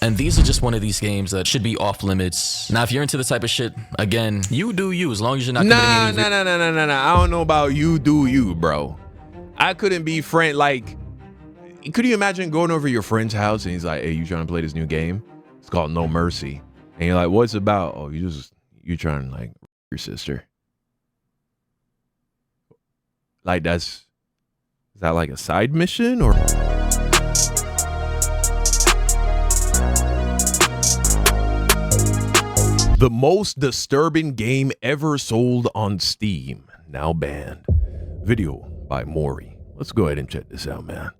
And these are just one of these games that should be off limits. Now, if you're into this type of shit, again, you do you, as long as you're not committing any... Nah. I don't know about you do you, bro. I couldn't be friend, like, could you imagine going over to your friend's house and he's like, hey, you trying to play this new game? It's called No Mercy. And you're like, what's it about? Oh, you trying to, like, your sister. Like, is that like a side mission or... The most disturbing game ever sold on Steam, now banned. Video by Maury. Let's go ahead and check this out, man.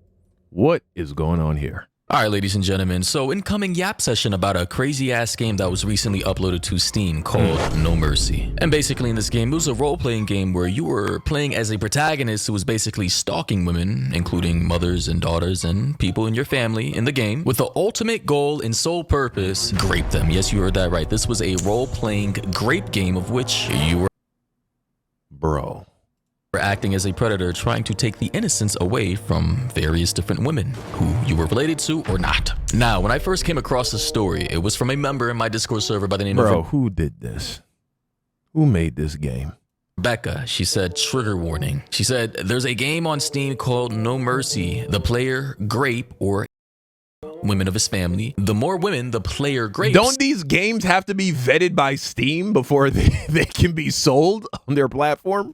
What is going on here? All right, ladies and gentlemen, so incoming Yap session about a crazy-ass game that was recently uploaded to Steam called No Mercy. And basically in this game, it was a role-playing game where you were playing as a protagonist who was basically stalking women, including mothers and daughters and people in your family in the game, with the ultimate goal and sole purpose, grape them. Yes, you heard that right. This was a role-playing grape game of which you were... Bro. acting as a predator, trying to take the innocence away from various different women who you were related to or not. Now, when I first came across this story, it was from a member in my Discord server by the name of... Bro, who did this? Who made this game? Rebecca. She said, trigger warning. She said, there's a game on Steam called No Mercy. The player grape or women of his family. The more women the player grapes. Don't these games have to be vetted by Steam before they can be sold on their platform?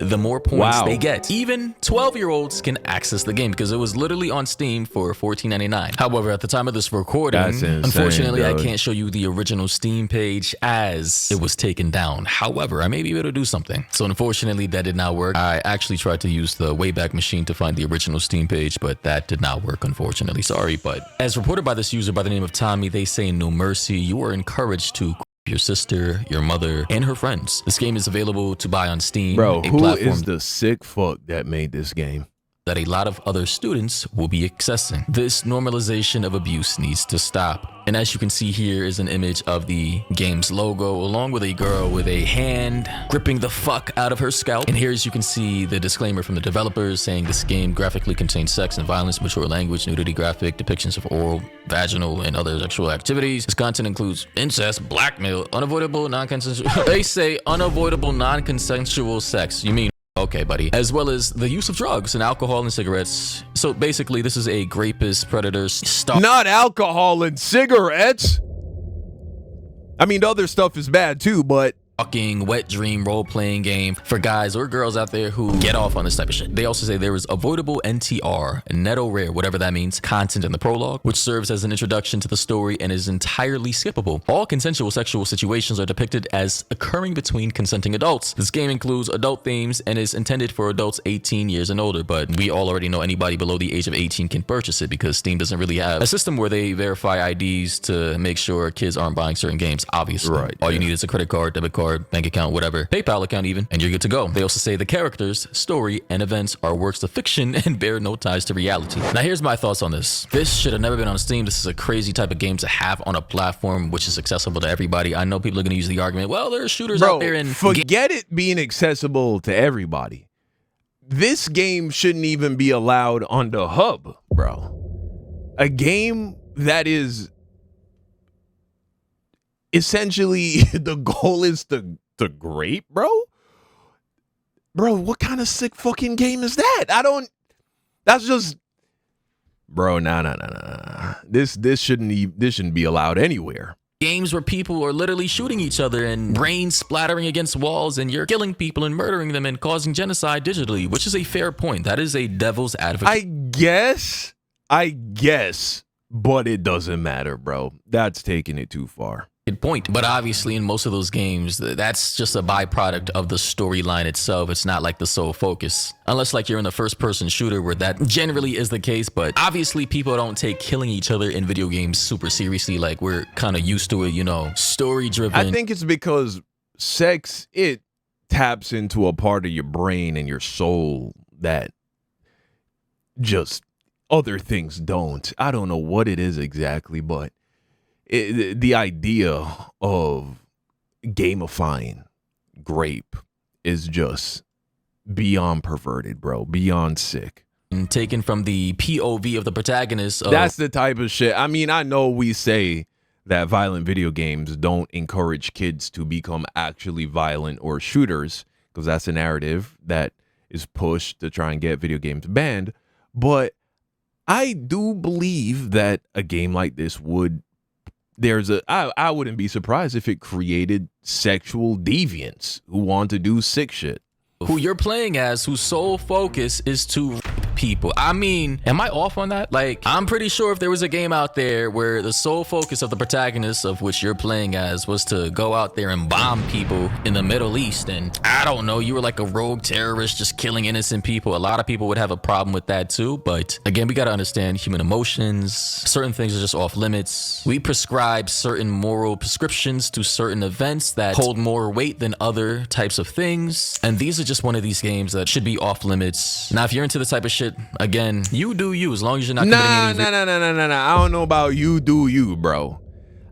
The more points they get. Even 12-year-olds can access the game because it was literally on Steam for $14.99. However, at the time of this recording, unfortunately, I can't show you the original Steam page as it was taken down. However, I may be able to do something. So unfortunately, that did not work. I actually tried to use the Wayback Machine to find the original Steam page, but that did not work, unfortunately. Sorry, but as reported by this user by the name of Tommy, they say No Mercy, you are encouraged to your sister, your mother, and her friends. This game is available to buy on Steam. Bro, who is the sick fuck that made this game? That a lot of other students will be accessing. This normalization of abuse needs to stop. And as you can see here is an image of the game's logo along with a girl with a hand gripping the fuck out of her scalp. And here as you can see the disclaimer from the developers saying this game graphically contains sex and violence, mature language, nudity, graphic depictions of oral, vaginal, and other sexual activities. This content includes incest, blackmail, unavoidable, non-consensual. They say unavoidable, non-consensual sex. You mean okay, buddy. As well as the use of drugs and alcohol and cigarettes. So basically, this is a rapist, predator, not alcohol and cigarettes. I mean, the other stuff is bad too, but fucking wet dream role-playing game for guys or girls out there who get off on this type of shit. They also say there is avoidable NTR, Netto Rare, whatever that means, content in the prologue, which serves as an introduction to the story and is entirely skippable. All consensual sexual situations are depicted as occurring between consenting adults. This game includes adult themes and is intended for adults 18 years and older, but we all already know anybody below the age of 18 can purchase it because Steam doesn't really have a system where they verify IDs to make sure kids aren't buying certain games, obviously. Right. All you need is a credit card, debit card, bank account, whatever, PayPal account even, and you're good to go. They also say the characters, story, and events are works of fiction and bear no ties to reality. Now here's my thoughts on this. This should have never been on Steam. This is a crazy type of game to have on a platform which is accessible to everybody. I know people are going to use the argument, well, there are shooters out there and forget it being accessible to everybody. This game shouldn't even be allowed on the hub, bro. A game that is essentially the goal is to grape, bro. What kind of sick fucking game is that? That's just, bro, nah. This shouldn't be allowed anywhere. Games where people are literally shooting each other and brains splattering against walls and you're killing people and murdering them and causing genocide digitally, which is a fair point. That is a devil's advocate. I guess, but it doesn't matter, bro. That's taking it too far. Good point. But obviously in most of those games, that's just a byproduct of the storyline itself. It's not like the sole focus. Unless like you're in the first person shooter where that generally is the case. But obviously people don't take killing each other in video games super seriously. Like we're kind of used to it, you know, story driven. I think it's because sex, it taps into a part of your brain and your soul that just other things don't. I don't know what it is exactly, but the idea of gamifying grape is just beyond perverted, bro. Beyond sick. taken from the POV of the protagonist. That's the type of shit. I mean, I know we say that violent video games don't encourage kids to become actually violent or shooters, because that's a narrative that is pushed to try and get video games banned. But I do believe that a game like this would, I wouldn't be surprised if it created sexual deviants who want to do sick shit. Who you're playing as, whose sole focus is to rape people. I mean, am I off on that? Like, I'm pretty sure if there was a game out there where the sole focus of the protagonist of which you're playing as was to go out there and bomb people in the Middle East, and I don't know, you were like a rogue terrorist just killing innocent people, a lot of people would have a problem with that too. But again, we got to understand human emotions. Certain things are just off limits. We prescribe certain moral prescriptions to certain events that hold more weight than other types of things, and these are just one of these games that should be off limits. Now, if you're into this type of shit, again, you do you, as long as you're not committing any... Nah. I don't know about you do you, bro.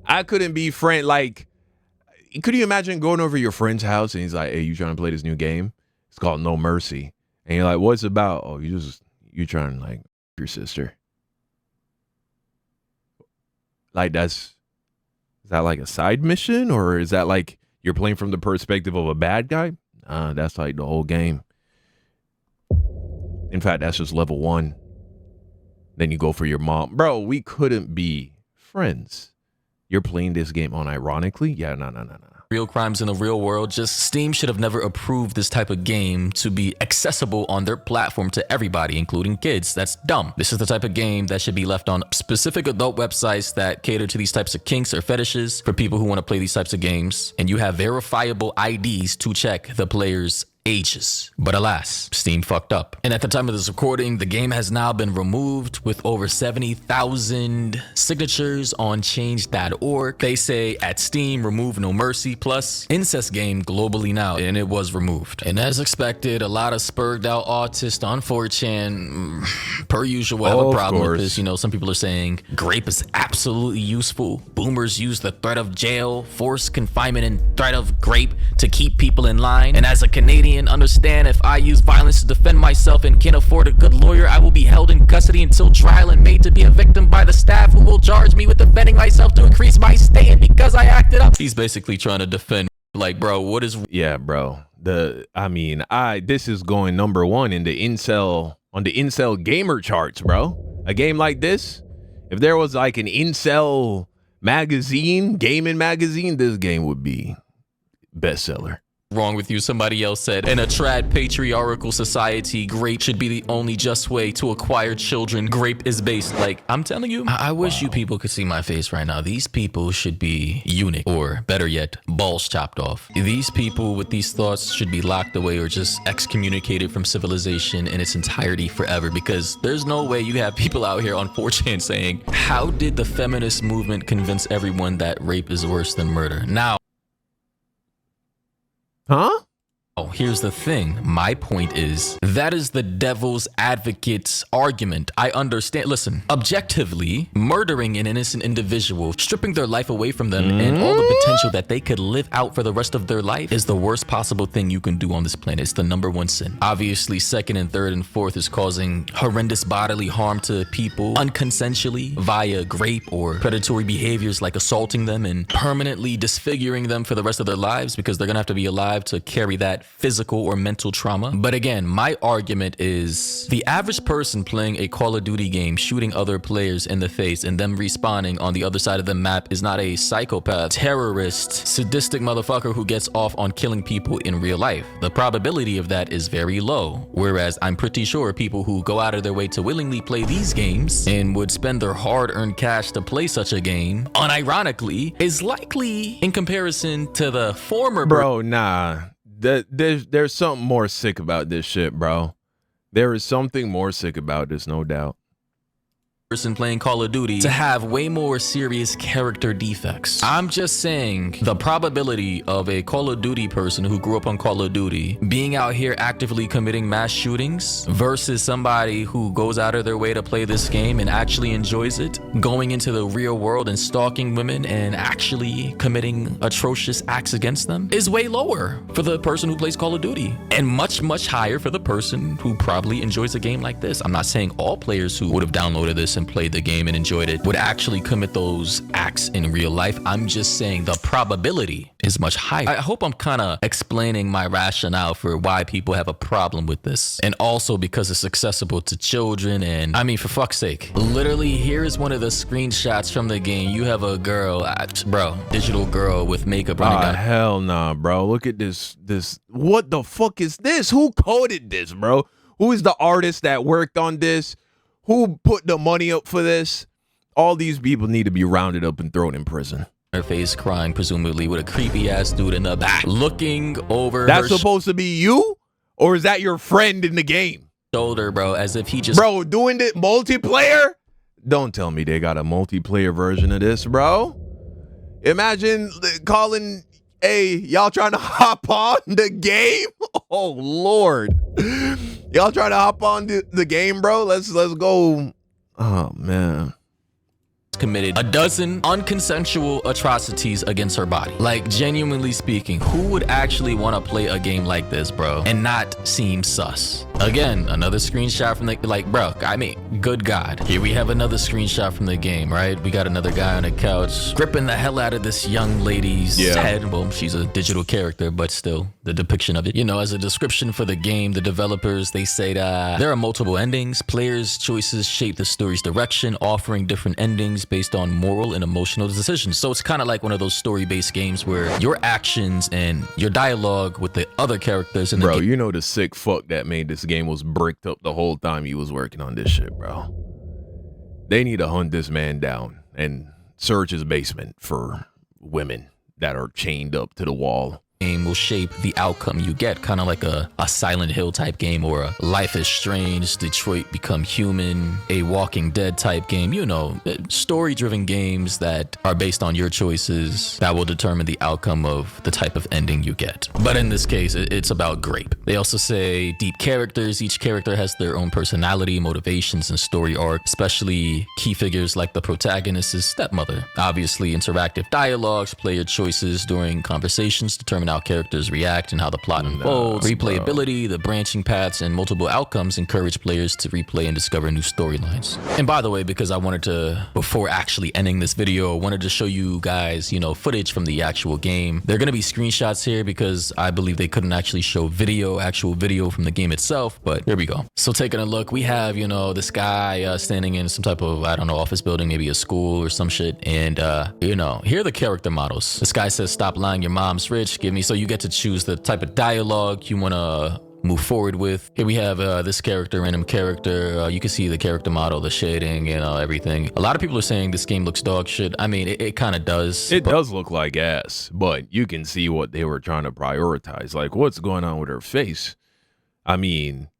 I couldn't be friend, like, could you imagine going over your friend's house and he's like, hey, you trying to play this new game? It's called No Mercy. And you're like, what's it about? Oh, you trying to, like, your sister. Like, is that like a side mission? Or is that like you're playing from the perspective of a bad guy? That's like the whole game. In fact, that's just level 1. Then you go for your mom. Bro, we couldn't be friends. You're playing this game unironically? Yeah, no. Real crimes in the real world. Just Steam should have never approved this type of game to be accessible on their platform to everybody, including kids. That's dumb. This is the type of game that should be left on specific adult websites that cater to these types of kinks or fetishes for people who want to play these types of games. And you have verifiable IDs to check the player's ages. But alas, Steam fucked up. And at the time of this recording, the game has now been removed with over 70,000 signatures on change.org. They say at Steam, remove No Mercy plus incest game globally now, and it was removed. And as expected, a lot of spurred out autists on 4chan, per usual, have a problem with this. You know, some people are saying grape is absolutely useful. Boomers use the threat of jail, forced confinement, and threat of grape to keep people in line. And as a Canadian, understand if I use violence to defend myself and can't afford a good lawyer, I will be held in custody until trial and made to be a victim by the staff who will charge me with defending myself to increase my stay in because I acted up. He's basically trying to defend, like, bro, what is... Yeah, bro. This is going number 1 in the incel gamer charts, bro. A game like this, if there was like an incel magazine, gaming magazine, this game would be bestseller. Wrong with you, somebody else said. In a trad patriarchal society, grape should be the only just way to acquire children. Grape is based. Like, I'm telling you, I wish you people could see my face right now. These people should be eunuch, or better yet, balls chopped off. These people with these thoughts should be locked away or just excommunicated from civilization in its entirety forever, because there's no way you have people out here on 4chan saying, how did the feminist movement convince everyone that rape is worse than murder? Now, huh? Oh, here's the thing. My point is, that is the devil's advocate's argument. I understand. Listen, objectively, murdering an innocent individual, stripping their life away from them, and all the potential that they could live out for the rest of their life is the worst possible thing you can do on this planet. It's the #1 sin. Obviously, second and third and fourth is causing horrendous bodily harm to people unconsensually via grape or predatory behaviors like assaulting them and permanently disfiguring them for the rest of their lives, because they're gonna have to be alive to carry that physical or mental trauma. But again, my argument is the average person playing a Call of Duty game, shooting other players in the face and them respawning on the other side of the map is not a psychopath, terrorist, sadistic motherfucker who gets off on killing people in real life. The probability of that is very low. Whereas I'm pretty sure people who go out of their way to willingly play these games and would spend their hard-earned cash to play such a game, unironically, is likely in comparison to the former... Bro, nah. There's something more sick about this shit, bro. There is something more sick about this, no doubt. person playing Call of Duty to have way more serious character defects. I'm just saying the probability of a Call of Duty person who grew up on Call of Duty being out here actively committing mass shootings versus somebody who goes out of their way to play this game and actually enjoys it, going into the real world and stalking women and actually committing atrocious acts against them, is way lower for the person who plays Call of Duty and much, much higher for the person who probably enjoys a game like this. I'm not saying all players who would have downloaded this and played the game and enjoyed it would actually commit those acts in real life. I'm just saying the probability is much higher. I hope I'm kind of explaining my rationale for why people have a problem with this, and also because it's accessible to children. And I mean, for fuck's sake, literally here's one of the screenshots from the game. You have a girl, bro, digital girl with makeup running down. Hell nah, bro. Look at this. What the fuck is this? Who coded this, bro? Who is the artist that worked on this? Who put the money up for this? All these people need to be rounded up and thrown in prison. Her face crying, presumably with a creepy ass dude in the back looking over That's her supposed to be you? Or is that your friend in the game? shoulder, bro, as if he just... Bro, doing the multiplayer? Don't tell me they got a multiplayer version of this, bro. Imagine calling, hey, y'all trying to hop on the game? Oh, Lord. Y'all trying to hop on the game, bro? Let's go. Oh, man. Committed a dozen unconsensual atrocities against her body. Like, genuinely speaking, who would actually want to play a game like this, bro, and not seem sus? Again, another screenshot from the, like, bro, I mean, good God. Here we have another screenshot from the game, right? We got another guy on the couch gripping the hell out of this young lady's head. Well, she's a digital character, but still, the depiction of it. You know, as a description for the game, the developers, they say that there are multiple endings. Players' choices shape the story's direction, offering different endings based on moral and emotional decisions. So it's kind of like one of those story-based games where your actions and your dialogue with the other characters in the game. You know the sick fuck that made this game was bricked up the whole time he was working on this shit, bro. They need to hunt this man down and search his basement for women that are chained up to the wall. Game will shape the outcome you get, kind of like a Silent Hill type game or a Life is Strange, Detroit Become Human, a Walking Dead type game. You know, story-driven games that are based on your choices that will determine the outcome of the type of ending you get. But in this case, it's about grape. They also say deep characters. Each character has their own personality, motivations, and story arc, especially key figures like the protagonist's stepmother. Obviously, interactive dialogues, player choices during conversations determine how characters react and how the plot unfolds. Replayability, the branching paths, and multiple outcomes encourage players to replay and discover new storylines. And by the way, because I wanted to, before actually ending this video, I wanted to show you guys, you know, footage from the actual game. There are going to be screenshots here because I believe they couldn't actually show actual video from the game itself, but here we go. So taking a look, we have, you know, this guy standing in some type of, I don't know, office building, maybe a school or some shit. And, you know, here are the character models. This guy says, "Stop lying, your mom's rich, give me," so you get to choose the type of dialogue you want to move forward with. Here we have this character, random character. You can see the character model, the shading, you know, everything. A lot of people are saying this game looks dog shit. I mean, it kind of does. It does look like ass, but you can see what they were trying to prioritize. Like, what's going on with her face? I mean,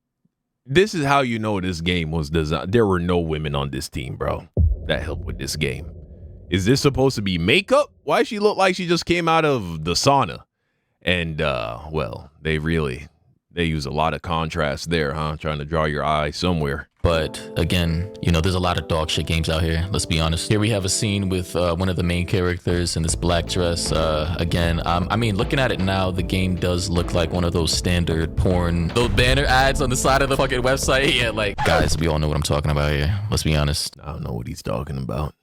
this is how you know this game was designed. There were no women on this team, bro, that helped with this game. Is this supposed to be makeup? Why she look like she just came out of the sauna? And, well, they use a lot of contrast there, huh? Trying to draw your eye somewhere. But again, you know, there's a lot of dog shit games out here. Let's be honest. Here we have a scene with one of the main characters in this black dress. Again, I mean, looking at it now, the game does look like one of those standard porn, those banner ads on the side of the fucking website. Yeah, like, guys, we all know what I'm talking about here. Let's be honest. I don't know what he's talking about.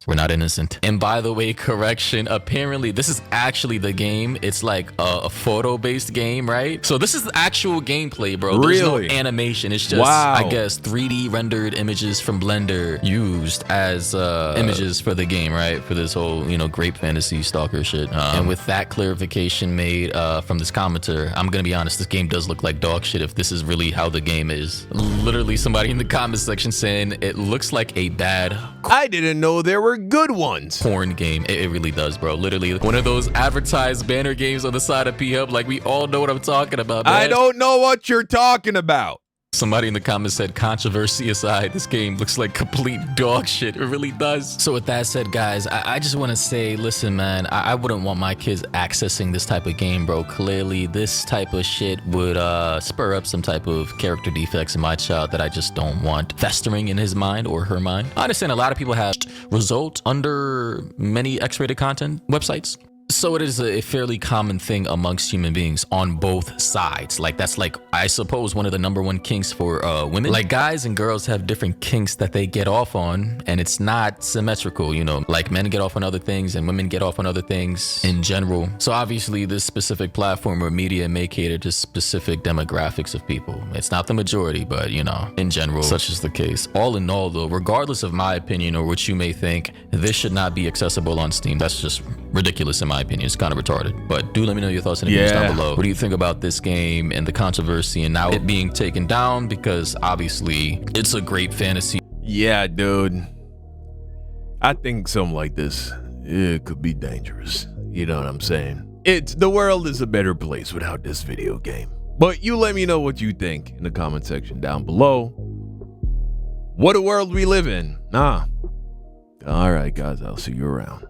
We're not innocent. And by the way, correction, apparently this is actually the game. It's like a photo-based game, right? So this is the actual gameplay, bro. There's no animation. It's just, I guess, 3D rendered images from Blender used as images for the game, right? For this whole, you know, grape fantasy stalker shit. And with that clarification made from this commenter, I'm gonna be honest, this game does look like dog shit if this is really how the game is. Literally somebody in the comment section saying it looks like a bad... I didn't know there were good ones. Porn game. It really does, bro. Literally one of those advertised banner games on the side of P-Hub. Like, we all know what I'm talking about, man. I don't know what you're talking about. Somebody in the comments said, controversy aside, this game looks like complete dog shit. It really does. So with that said, guys, I just want to say, listen, man, I wouldn't want my kids accessing this type of game, bro. Clearly, this type of shit would spur up some type of character defects in my child that I just don't want festering in his mind or her mind. I understand a lot of people have result under many X-rated content websites. So it is a fairly common thing amongst human beings on both sides. Like, that's like, I suppose, one of the #1 kinks for women. Like, guys and girls have different kinks that they get off on, and it's not symmetrical, you know, like men get off on other things and women get off on other things in general. So obviously this specific platform or media may cater to specific demographics of people. It's not the majority, but you know, in general, such is the case. All in all though, regardless of my opinion or what you may think, this should not be accessible on Steam. That's just ridiculous in my opinion. It's kind of retarded. But do let me know your thoughts in the comments down below. What do you think about this game and the controversy and now it being taken down? Because obviously it's a great fantasy. Yeah, dude. I think something like this, it could be dangerous. You know what I'm saying? The world is a better place without this video game. But you let me know what you think in the comment section down below. What a world we live in. All right, guys, I'll see you around.